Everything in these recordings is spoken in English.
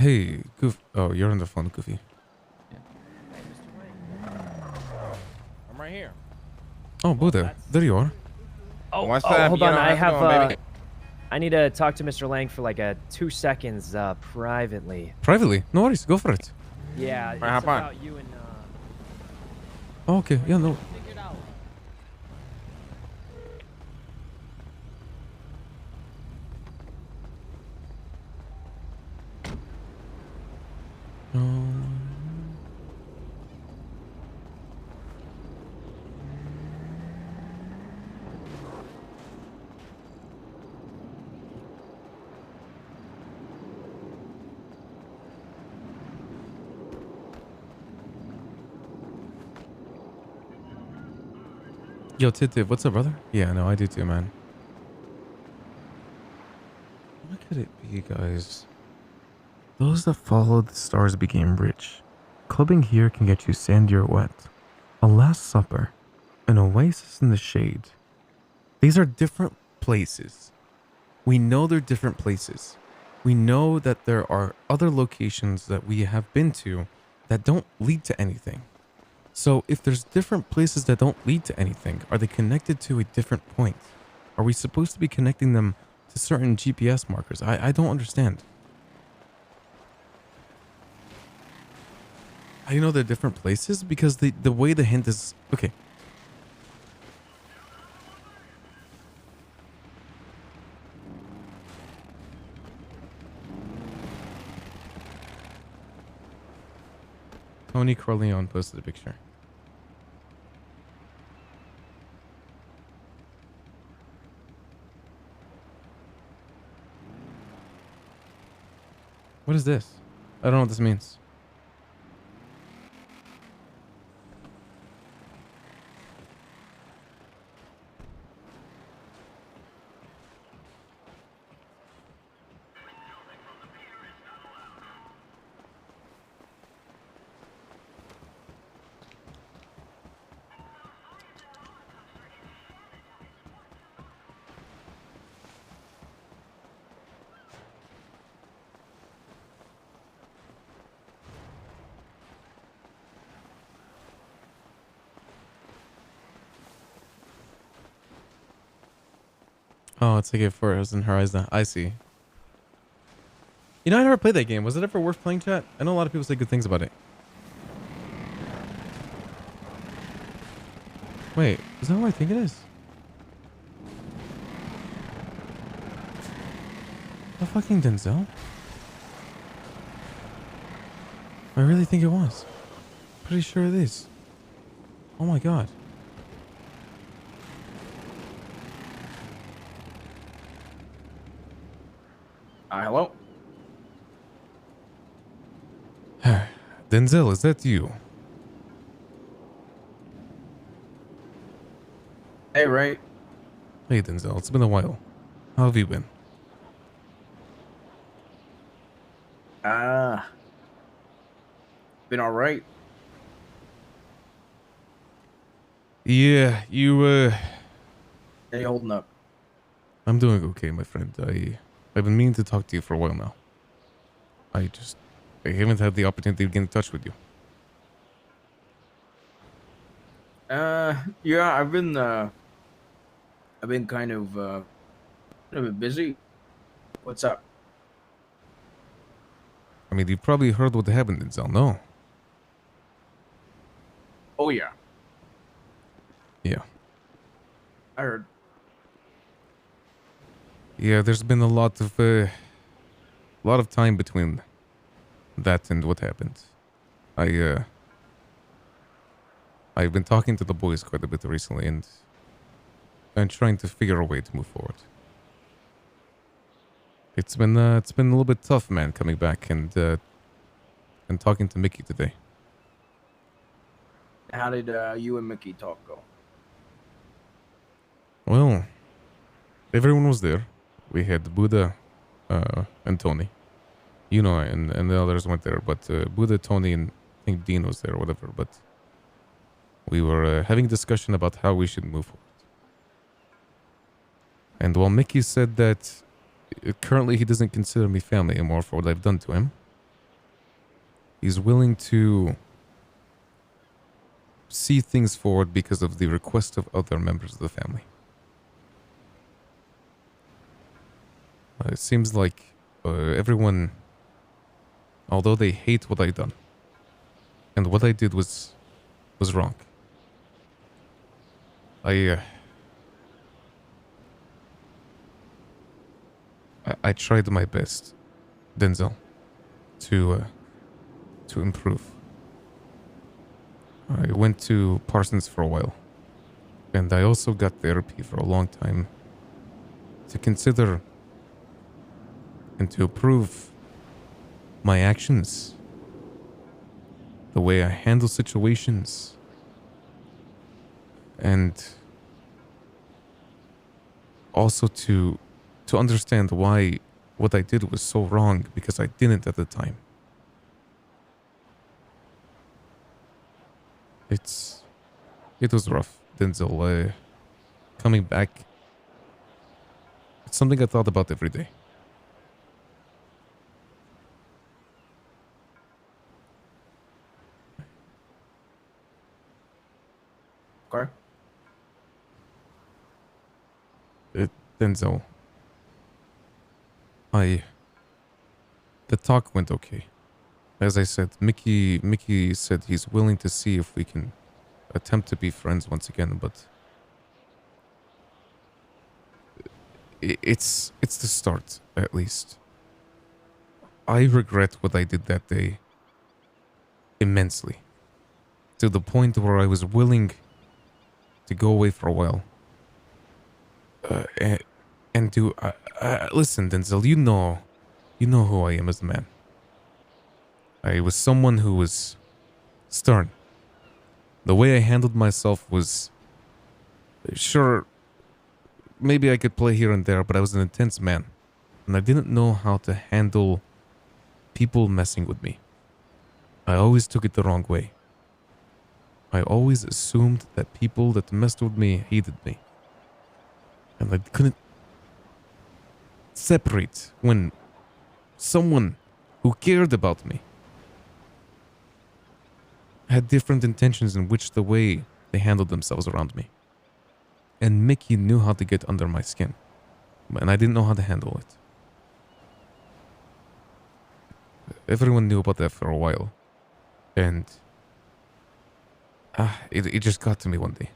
Hey, Goof. Oh, you're on the phone, Goofy. Yeah. Hey, Mr. Lang. I'm right here. Oh, Well, Buddha. There you are. What's up? Hold You on. know, I how's it have, going, baby? I need to talk to Mr. Lang for like 2 seconds, privately. Privately? No worries. Go for it. Yeah, it's hop on. about you and, Oh, okay. Yeah, no. Figure it out. Yo, Tit, what's up, brother? Yeah, no, I do too, man. What could it be, guys? Those that followed the stars became rich. Clubbing here can get you sandy or wet. A Last Supper. An oasis in the shade. These are different places. We know they're different places. We know that there are other locations that we have been to that don't lead to anything. So if there's different places that don't lead to anything, are they connected to a different point? Are we supposed to be connecting them to certain GPS markers? I don't understand. How do you know they're different places? Because the way the hint is... Okay. Tony Corleone posted a picture. What is this? I don't know what this means. Oh, it's like a Frozen Horizon. I see. You know, I never played that game. Was it ever worth playing, chat? I know a lot of people say good things about it. Wait, is that what I think it is? The fucking Denzel? I really think it was. Pretty sure it is. Oh my god. Hello? Denzel, is that you? Hey, Ray. Hey, Denzel, it's been a while. How have you been? Been all right. Yeah, How you holding up? I'm doing okay, my friend. I've been meaning to talk to you for a while now. I haven't had the opportunity to get in touch with you. Yeah, I've been kind of a bit busy. What's up? I mean, you've probably heard what happened, Denzel, no? Oh, yeah. Yeah. I heard. Yeah, there's been a lot of time between that and what happened. I've been talking to the boys quite a bit recently and trying to figure a way to move forward. It's been a little bit tough, man, coming back and talking to Mickey today. How did you and Mickey talk go? Well, everyone was there. We had Buddha and Tony. You know, and the others weren't there, but Buddha, Tony, and I think Dean was there or whatever, but we were having a discussion about how we should move forward. And while Mickey said that currently he doesn't consider me family anymore for what I've done to him, He's willing to see things forward because of the request of other members of the family. It seems like everyone, although they hate what I done, and what I did was wrong. I tried my best, Denzel, to improve. I went to Parsons for a while, and I also got therapy for a long time to consider and to improve my actions, the way I handle situations, and also to understand why what I did was so wrong, because I didn't at the time. It was rough, Denzel. Coming back, it's something I thought about every day. Okay. Denzel, the talk went okay. As I said, Mickey said he's willing to see if we can attempt to be friends once again, but it's the start, at least. I regret what I did that day immensely, to the point where I was willing to go away for a while. And do listen, Denzel, you know who I am as a man. I was someone who was stern. The way I handled myself was, sure, maybe I could play here and there, but I was an intense man, and I didn't know how to handle people messing with me. I always took it the wrong way. I always assumed that people that messed with me hated me, and I couldn't separate when someone who cared about me had different intentions in which the way they handled themselves around me. And Mickey knew how to get under my skin, and I didn't know how to handle it. Everyone knew about that for a while, and it just got to me one day.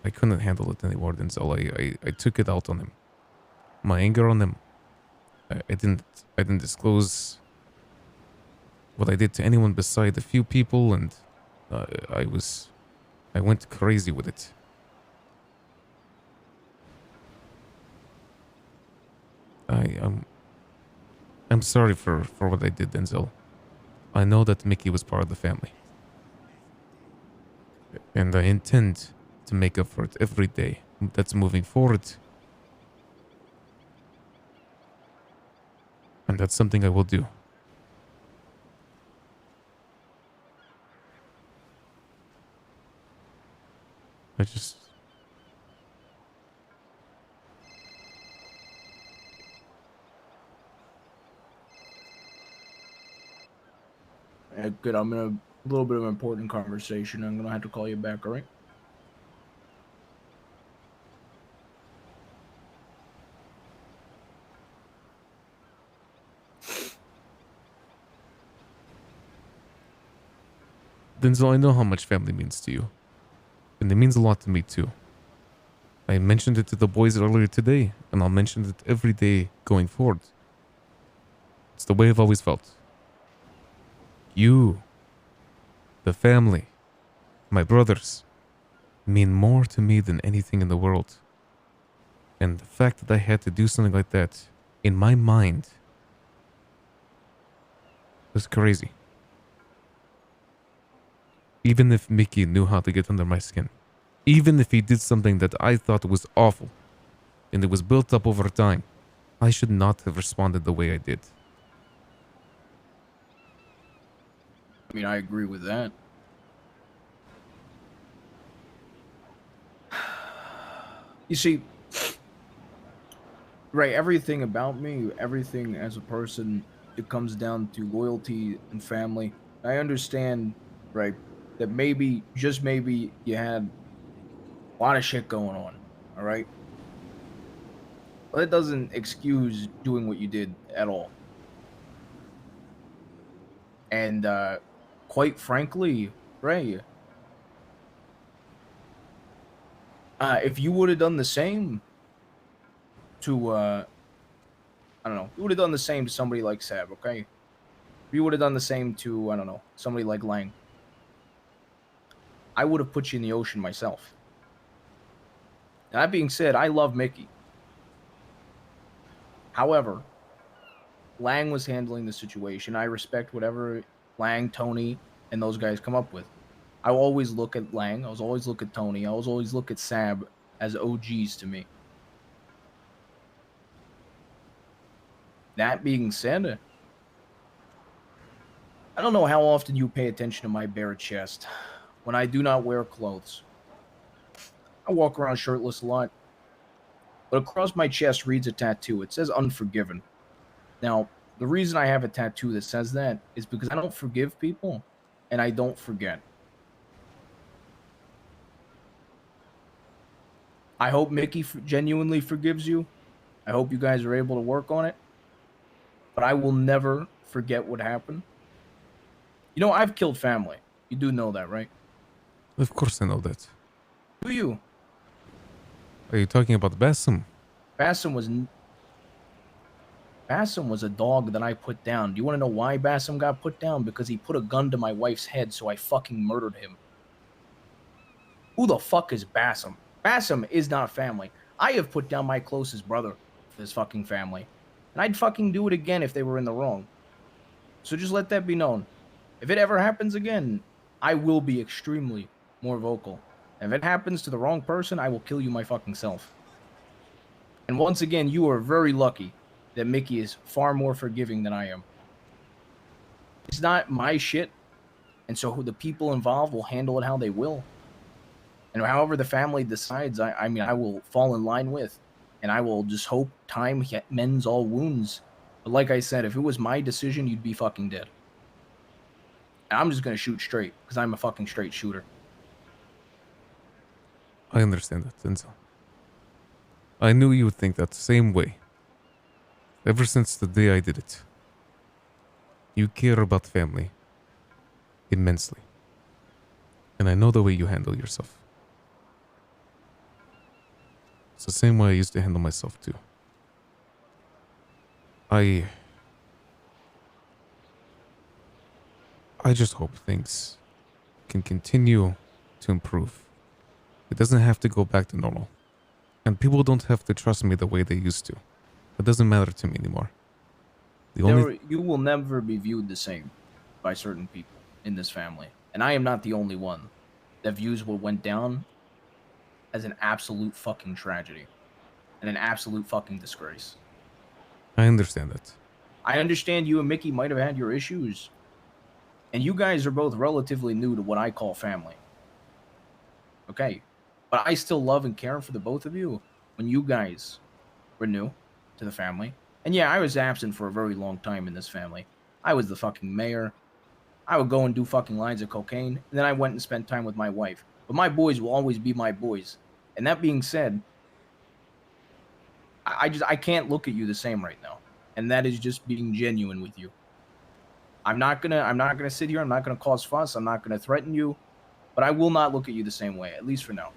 I couldn't handle it anymore, Denzel. I took it out on him. My anger on him. I didn't disclose what I did to anyone beside a few people, and I went crazy with it. I'm sorry for what I did, Denzel. I know that Mickey was part of the family, and I intend to make up for it every day that's moving forward. And that's something I will do. Good. I'm in a little bit of an important conversation. I'm gonna have to call you back. All right. Denzel, I know how much family means to you. And it means a lot to me too. I mentioned it to the boys earlier today, and I'll mention it every day going forward. It's the way I've always felt. You, the family, my brothers, mean more to me than anything in the world. And the fact that I had to do something like that, in my mind, was crazy. Even if Mickey knew how to get under my skin. Even if he did something that I thought was awful, and it was built up over time, I should not have responded the way I did. I mean, I agree with that. You see, right, everything about me, everything as a person, it comes down to loyalty and family. I understand, right, that maybe, just maybe, you had a lot of shit going on, all right? But that doesn't excuse doing what you did at all. And quite frankly, Ray, if you would have done the same to, I don't know, you would have done the same to somebody like Sab, okay? If you would have done the same to, I don't know, somebody like Lang, I would have put you in the ocean myself. That being said, I love Mickey. However, Lang was handling the situation. I respect whatever Lang, Tony, and those guys come up with. I will always look at Lang. I will always look at Tony. I will always look at Sab as OGs to me. That being said, I don't know how often you pay attention to my bare chest when I do not wear clothes. I walk around shirtless a lot, but across my chest reads a tattoo. It says Unforgiven. Now, the reason I have a tattoo that says that is because I don't forgive people, and I don't forget. I hope Mickey genuinely forgives you. I hope you guys are able to work on it. But I will never forget what happened. You know, I've killed family. You do know that, right? Of course I know that. Do you? Are you talking about Bassam? Bassam was a dog that I put down. Do you want to know why Bassam got put down? Because he put a gun to my wife's head, so I fucking murdered him. Who the fuck is Bassam? Bassam is not family. I have put down my closest brother for this fucking family. And I'd fucking do it again if they were in the wrong. So just let that be known. If it ever happens again, I will be extremely more vocal. And if it happens to the wrong person, I will kill you my fucking self. And once again, you are very lucky that Mickey is far more forgiving than I am. It's not my shit, and so the people involved will handle it how they will. And however the family decides, I mean, I will fall in line with. And I will just hope time mends all wounds. But like I said, if it was my decision, you'd be fucking dead. And I'm just going to shoot straight, because I'm a fucking straight shooter. I understand that, Denzel. I knew you would think that same way. Ever since the day I did it. You care about family. Immensely. And I know the way you handle yourself. It's the same way I used to handle myself too. I just hope things can continue to improve. It doesn't have to go back to normal. And people don't have to trust me the way they used to. It doesn't matter to me anymore. You will never be viewed the same by certain people in this family. And I am not the only one that views what went down as an absolute fucking tragedy. And an absolute fucking disgrace. I understand that. I understand you and Mickey might have had your issues. And you guys are both relatively new to what I call family. Okay. But I still love and care for the both of you when you guys were new to the family. And yeah, I was absent for a very long time in this family. I was the fucking mayor. I would go and do fucking lines of cocaine. And then I went and spent time with my wife. But my boys will always be my boys. And that being said, I can't look at you the same right now. And that is just being genuine with you. I'm not gonna sit here. I'm not gonna cause fuss. I'm not gonna threaten you. But I will not look at you the same way, at least for now.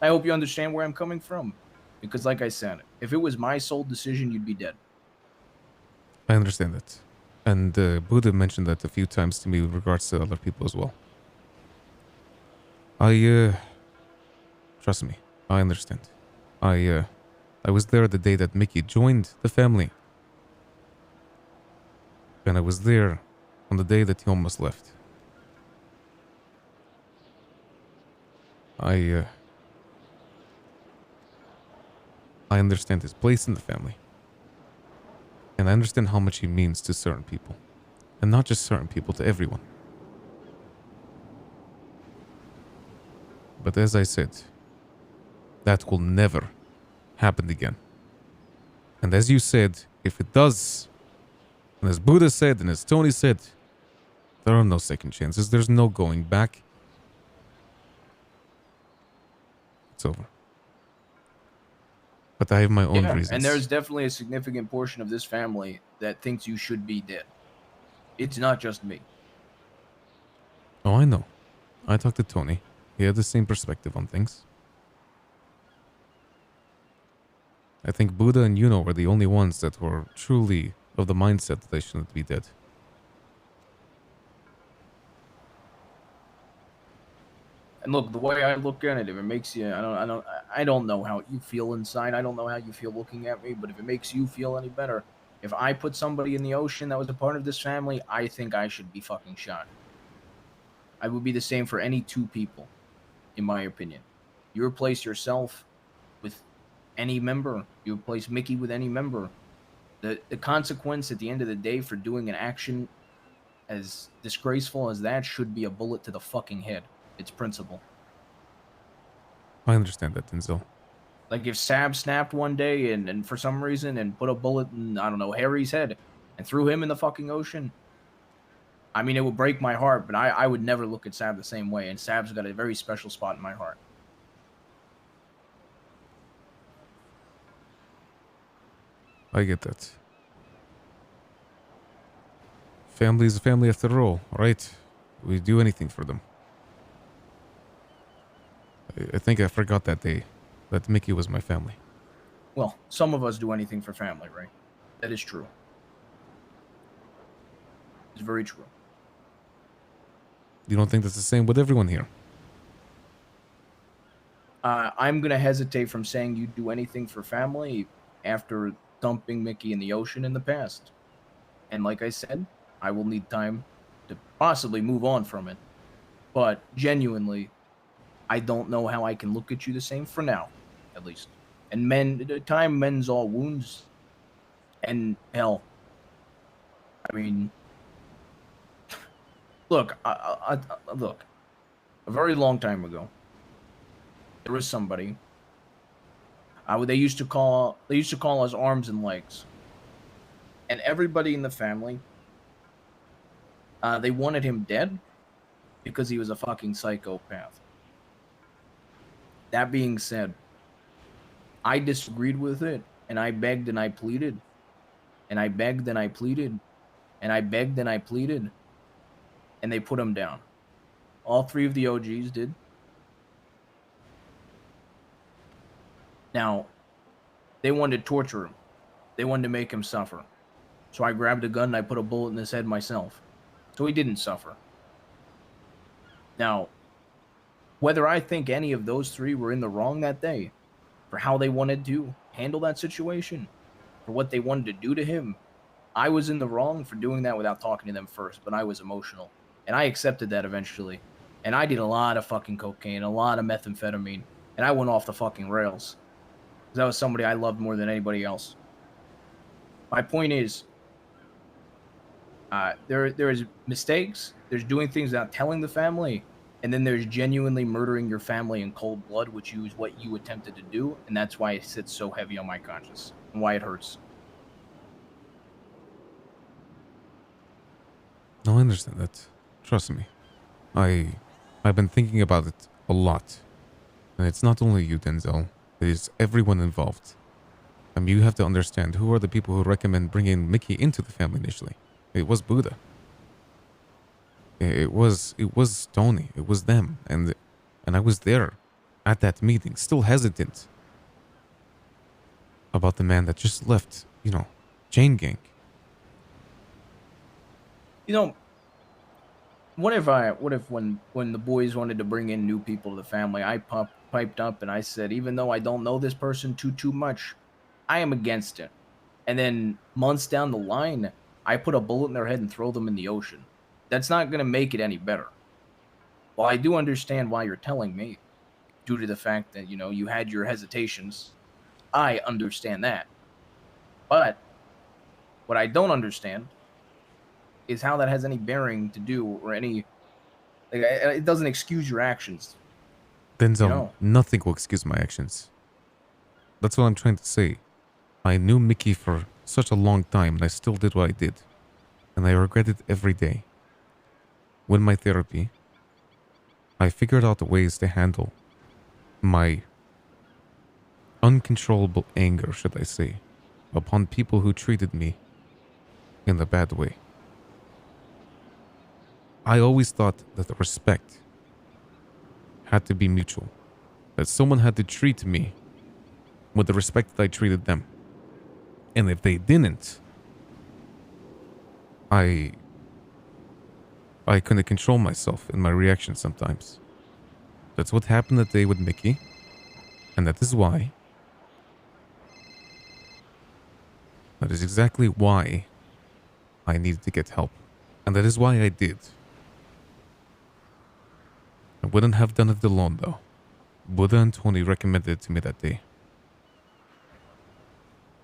I hope you understand where I'm coming from. Because like I said, if it was my sole decision, you'd be dead. I understand that. And Buddha mentioned that a few times to me with regards to other people as well. Trust me, I understand. I was there the day that Mickey joined the family. And I was there on the day that he almost left. I understand his place in the family. And I understand how much he means to certain people. And not just certain people, to everyone. But as I said, that will never happen again. And as you said, if it does, and as Buddha said, and as Tony said, there are no second chances. There's no going back. It's over. But I have my own reasons. And there's definitely a significant portion of this family that thinks you should be dead. It's not just me. Oh, I know. I talked to Tony. He had the same perspective on things. I think Buddha and Yuno were the only ones that were truly of the mindset that they shouldn't be dead. And look, the way I look at it, if it makes you, I don't know how you feel inside. I don't know how you feel looking at me, but if it makes you feel any better, if I put somebody in the ocean that was a part of this family, I think I should be fucking shot. I would be the same for any two people, in my opinion. You replace yourself with any member. You replace Mickey with any member. The consequence at the end of the day for doing an action as disgraceful as that should be a bullet to the fucking head. It's principle. I understand that, Denzel. Like if Sab snapped one day and for some reason and put a bullet in, I don't know, Harry's head and threw him in the fucking ocean, I mean, it would break my heart, but I would never look at Sab the same way. And Sab's got a very special spot in my heart. I get that. Family is a family after all, right? We do anything for them. I think I forgot that day that Mickey was my family. Well, some of us do anything for family, right? That is true. It's very true. You don't think that's the same with everyone here? I'm going to hesitate from saying you do anything for family after dumping Mickey in the ocean in the past. And like I said, I will need time to possibly move on from it. But genuinely, I don't know how I can look at you the same for now, at least. And time mends all wounds. And hell, I mean, look, look, a very long time ago, there was somebody. They used to call us arms and legs, and everybody in the family, they wanted him dead because he was a fucking psychopath. That being said, I disagreed with it, and I begged and I pleaded, and I begged and I pleaded, and I begged and I pleaded, and they put him down. All three of the OGs did. Now, they wanted to torture him. They wanted to make him suffer. So I grabbed a gun and I put a bullet in his head myself. So he didn't suffer. Now, whether I think any of those three were in the wrong that day for how they wanted to handle that situation, for what they wanted to do to him, I was in the wrong for doing that without talking to them first, but I was emotional. And I accepted that eventually. And I did a lot of fucking cocaine, a lot of methamphetamine, and I went off the fucking rails. That was somebody I loved more than anybody else. My point is, there is mistakes, there's doing things without telling the family, and then there's genuinely murdering your family in cold blood, which is what you attempted to do, and that's why it sits so heavy on my conscience, and why it hurts. No, I understand that. Trust me. I've been thinking about it a lot. And it's not only you, Denzel. It is everyone involved. You have to understand who are the people who recommend bringing Mickey into the family initially. It was Buddha. It was Tony. It was them. And I was there at that meeting, still hesitant about the man that just left, chain gang. What if when the boys wanted to bring in new people to the family, I piped up and I said, even though I don't know this person too much, I am against it. And then months down the line, I put a bullet in their head and throw them in the ocean. That's not going to make it any better. Well, I do understand why you're telling me, due to the fact that, you had your hesitations. I understand that. But what I don't understand is how that has any bearing to do or any... it doesn't excuse your actions. Denzel, nothing will excuse my actions. That's what I'm trying to say. I knew Mickey for such a long time and I still did what I did. And I regret it every day. With my therapy, I figured out ways to handle my uncontrollable anger, should I say, upon people who treated me in a bad way. I always thought that the respect had to be mutual, that someone had to treat me with the respect that I treated them. And if they didn't, I couldn't control myself in my reaction sometimes. That's what happened that day with Mickey, and that is why. That is exactly why I needed to get help. And that is why I did. I wouldn't have done it alone though. Buddha and Tony recommended it to me that day.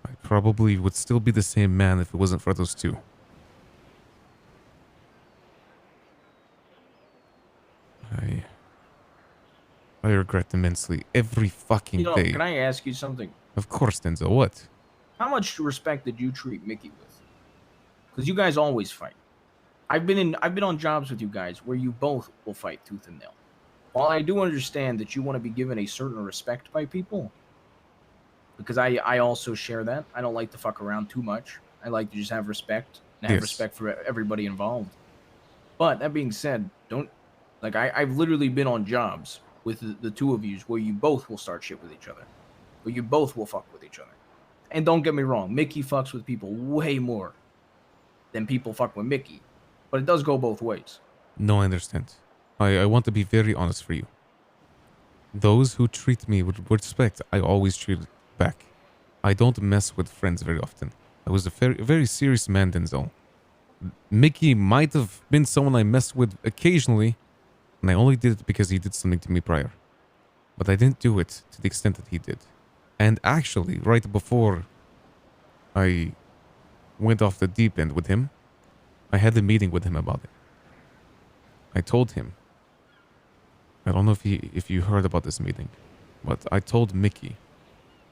I probably would still be the same man if it wasn't for those two. I regret immensely every fucking day. Can I ask you something? Of course, Denzel. What? How much respect did you treat Mickey with? Because you guys always fight. I've been on jobs with you guys where you both will fight tooth and nail. While I do understand that you want to be given a certain respect by people, because I also share that. I don't like to fuck around too much. I like to just have respect and have respect for everybody involved. But that being said, I've literally been on jobs with the two of you where you both will start shit with each other, where you both will fuck with each other. And don't get me wrong, Mickey fucks with people way more than people fuck with Mickey, but it does go both ways. No, I understand. I want to be very honest for you. Those who treat me with respect, I always treat back. I don't mess with friends very often. I was a very serious man, Denzel. Mickey might have been someone I messed with occasionally, and I only did it because he did something to me prior. But I didn't do it to the extent that he did. And actually, right before I went off the deep end with him, I had a meeting with him about it. I told him, I don't know if you heard about this meeting, but I told Mickey,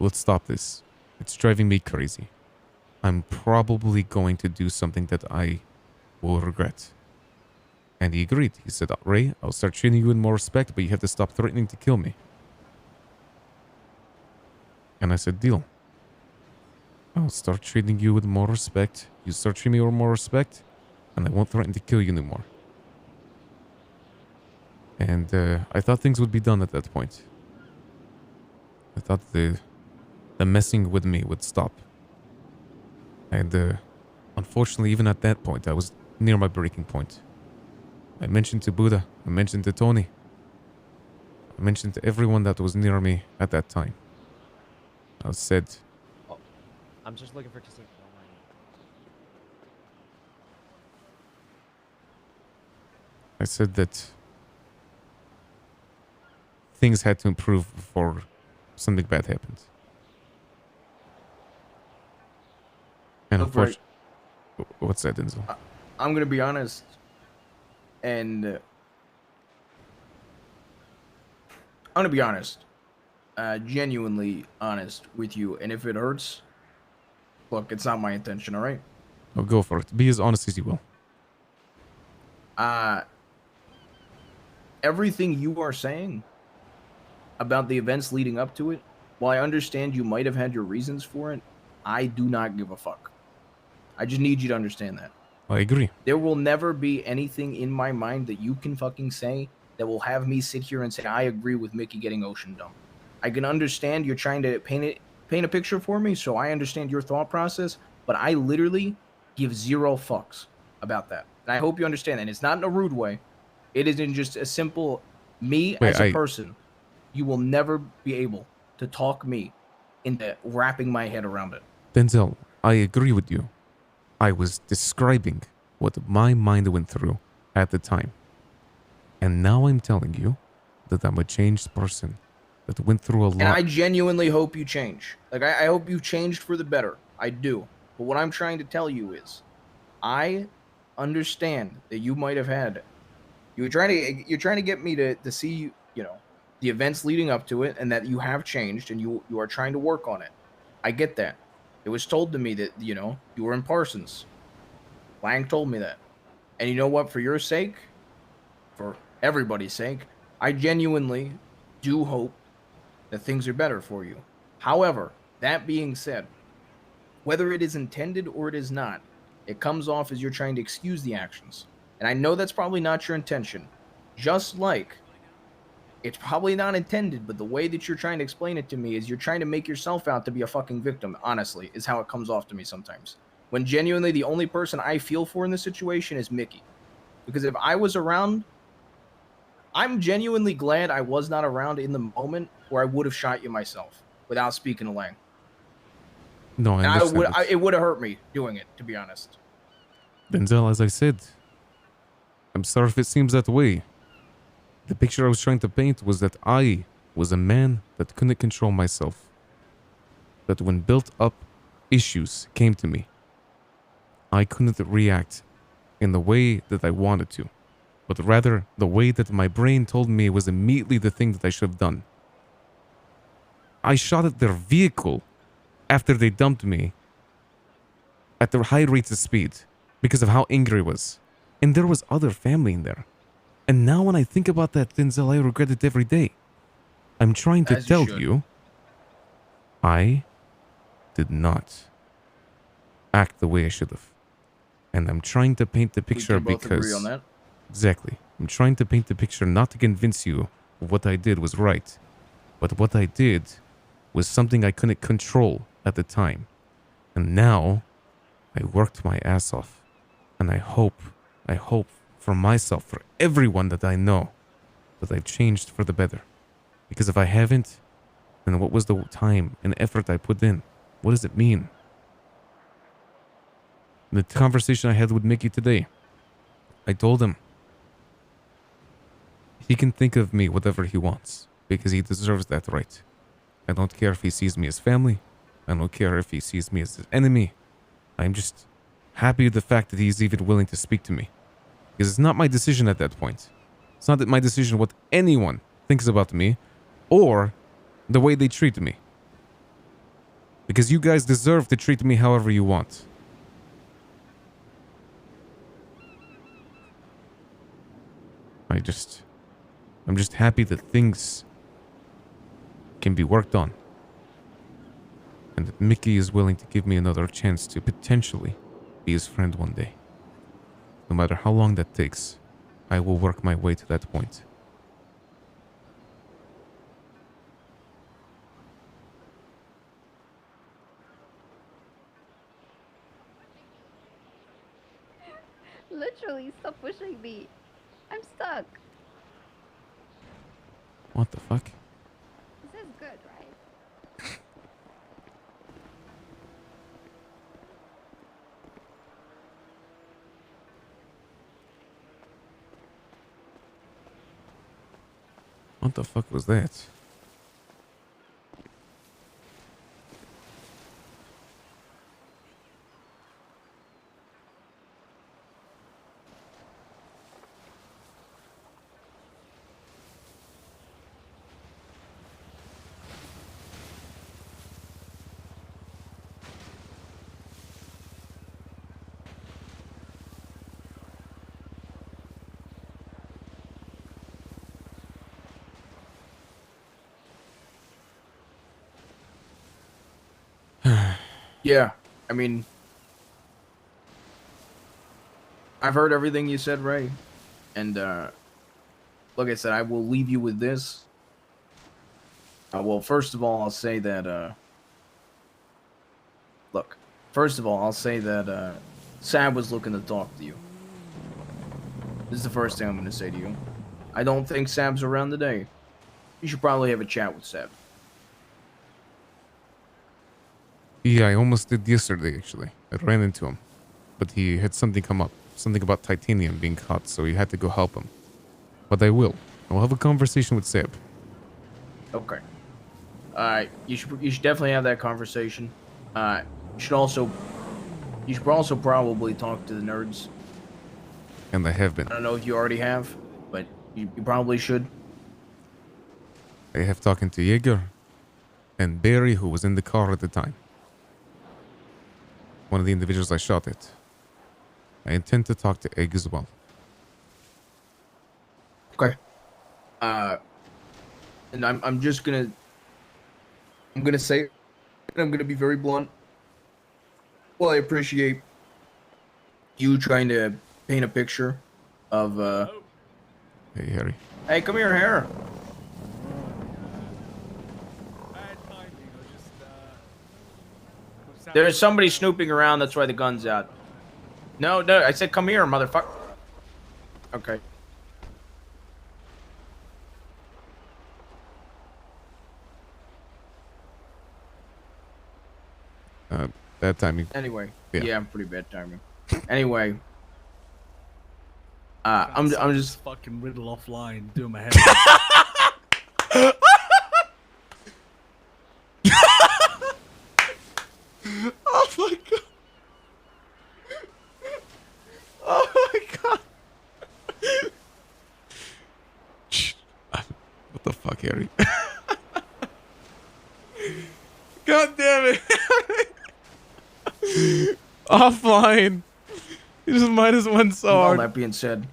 let's stop this. It's driving me crazy. I'm probably going to do something that I will regret. And he agreed. He said, Ray, I'll start treating you with more respect, but you have to stop threatening to kill me. And I said, deal. I'll start treating you with more respect. You start treating me with more respect, and I won't threaten to kill you anymore. And I thought things would be done at that point. I thought the messing with me would stop. And unfortunately, even at that point, I was near my breaking point. I mentioned to Buddha, I mentioned to Tony, I mentioned to everyone that was near me at that time. I said... Oh, I'm just looking for casino. I said that things had to improve before something bad happened. And unfortunately... What's that, Denzel? I'm going to be honest. And I'm going to be honest. Genuinely honest with you. And if it hurts, look, it's not my intention, all right? Oh, go for it. Be as honest as you will. Everything you are saying about the events leading up to it, while I understand you might have had your reasons for it, I do not give a fuck. I just need you to understand that. I agree. There will never be anything in my mind that you can fucking say that will have me sit here and say, I agree with Mickey getting ocean dumped. I can understand you're trying to paint a picture for me, so I understand your thought process, but I literally give zero fucks about that. And I hope you understand that. And it's not in a rude way. It isn't just a simple as a person. You will never be able to talk me into wrapping my head around it. Denzel, I agree with you. I was describing what my mind went through at the time. And now I'm telling you that I'm a changed person that went through a lot. And I genuinely hope you change. Like, I hope you changed for the better. I do. But what I'm trying to tell you is, I understand that you might have had... You're trying to get me to see, you know, the events leading up to it, and that you have changed and you are trying to work on it. I get that. It was told to me that, you know, you were in Parsons. Lang told me that. And you know what? For your sake, for everybody's sake, I genuinely do hope that things are better for you. However, that being said, whether it is intended or it is not, it comes off as you're trying to excuse the actions. And I know that's probably not your intention. Just like it's probably not intended, but the way that you're trying to explain it to me is you're trying to make yourself out to be a fucking victim, honestly, is how it comes off to me sometimes. When genuinely the only person I feel for in this situation is Mickey. Because if I was around, I'm genuinely glad I was not around in the moment where I would have shot you myself without speaking to Lang. No, I And understand. it would have hurt me doing it, to be honest. Denzel, as I said, I'm sorry if it seems that way. The picture I was trying to paint was that I was a man that couldn't control myself. That when built up issues came to me, I couldn't react in the way that I wanted to, but rather the way that my brain told me was immediately the thing that I should have done. I shot at their vehicle after they dumped me at their high rates of speed because of how angry I was. And there was other family in there. And now when I think about that, Denzel, I regret it every day. I'm trying to tell you, I did not act the way I should have. And I'm trying to paint the picture We can both because... agree on that. Exactly. I'm trying to paint the picture not to convince you what I did was right. But what I did was something I couldn't control at the time. And now, I worked my ass off. And I hope for myself, for everyone that I know, that I've changed for the better. Because if I haven't, then what was the time and effort I put in? What does it mean? The conversation I had with Mickey today, I told him he can think of me whatever he wants, because he deserves that right. I don't care if he sees me as family. I don't care if he sees me as his enemy. I'm just happy with the fact that he's even willing to speak to me. Because it's not my decision at that point. It's not my decision what anyone thinks about me or the way they treat me. Because you guys deserve to treat me however you want. I'm just happy that things can be worked on. And that Mickey is willing to give me another chance to potentially be his friend one day. No matter how long that takes, I will work my way to that point. Literally, stop pushing me. I'm stuck. What the fuck? This is good, right? What the fuck was that? Yeah, I mean, I've heard everything you said, Ray. And, like I said, I will leave you with this. Well, first of all, I'll say that, look, first of all, I'll say that, Sam was looking to talk to you. This is the first thing I'm going to say to you. I don't think Sam's around today. You should probably have a chat with Sam. Yeah, I almost did yesterday, actually. I ran into him. But he had something come up. Something about titanium being caught, so he had to go help him. But I will. I'll have a conversation with Seb. Okay. You should definitely have that conversation. You should also probably talk to the nerds. And I have been. I don't know if you already have, but you probably should. I have talking to Jaeger and Barry, who was in the car at the time. one of the individuals I shot at. I intend to talk to Egg as well. Okay. And I'm just gonna say, and I'm gonna be very blunt. Well, I appreciate you trying to paint a picture of Hey, Harry. Hey, come here, Harry. There's somebody snooping around. That's why the gun's out. No, I said come here, motherfucker. Okay. Bad timing. Anyway, Yeah. yeah, pretty bad timing. Anyway, I'm just fucking riddle offline, doing my head. Oh my god. Oh my god. What the fuck, Harry? God damn it. Offline. You just minus one so all hard. that being said,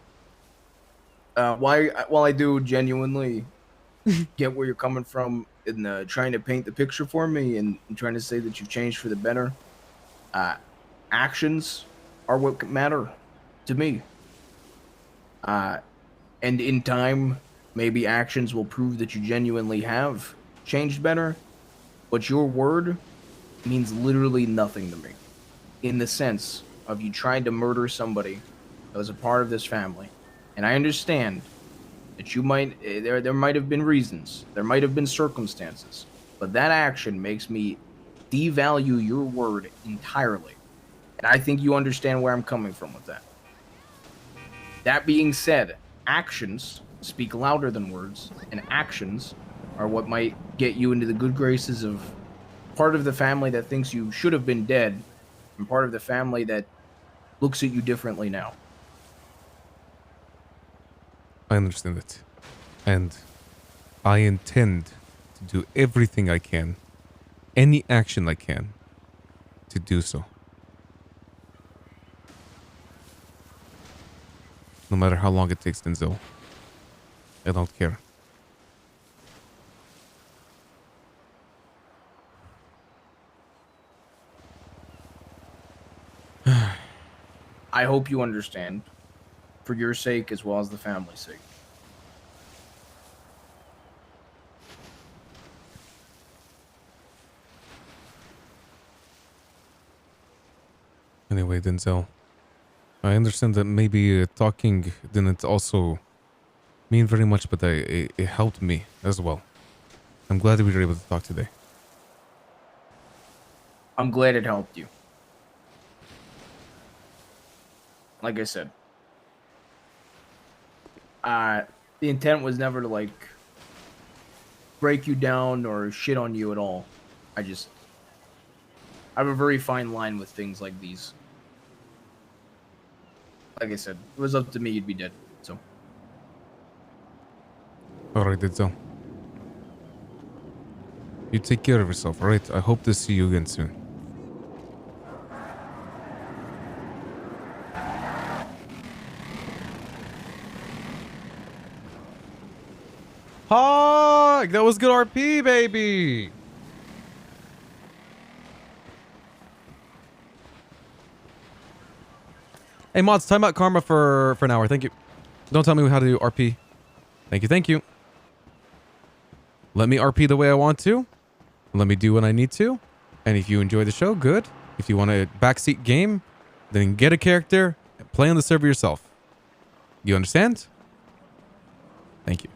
while I do genuinely get where you're coming from in trying to paint the picture for me and trying to say that you've changed for the better, actions are what matter to me. And in time, maybe actions will prove that you genuinely have changed better, but your word means literally nothing to me. In the sense of you trying to murder somebody that was a part of this family. And I understand that you might, there might have been reasons, there might have been circumstances, but that action makes me devalue your word entirely. And I think you understand where I'm coming from with that. That being said, actions speak louder than words, and actions are what might get you into the good graces of part of the family that thinks you should have been dead, and part of the family that looks at you differently now. I understand it. And I intend to do everything I can, any action I can, to do so. No matter how long it takes, Denzel. I don't care. I hope you understand, for your sake as well as the family's sake. Anyway, Denzel, I understand that maybe talking didn't also mean very much, but it helped me as well. I'm glad that we were able to talk today. I'm glad it helped you. Like I said, the intent was never to, like, break you down or shit on you at all. I have a very fine line with things like these. Like I said, if it was up to me, you'd be dead, so. Alright, Denzel. You take care of yourself, alright? I hope to see you again soon. Hog! That was good RP, baby! Hey, mods, time out Karma for an hour. Thank you. Don't tell me how to do RP. Thank you, thank you. Let me RP the way I want to. Let me do what I need to. And if you enjoy the show, good. If you want a backseat game, then get a character and play on the server yourself. You understand? Thank you.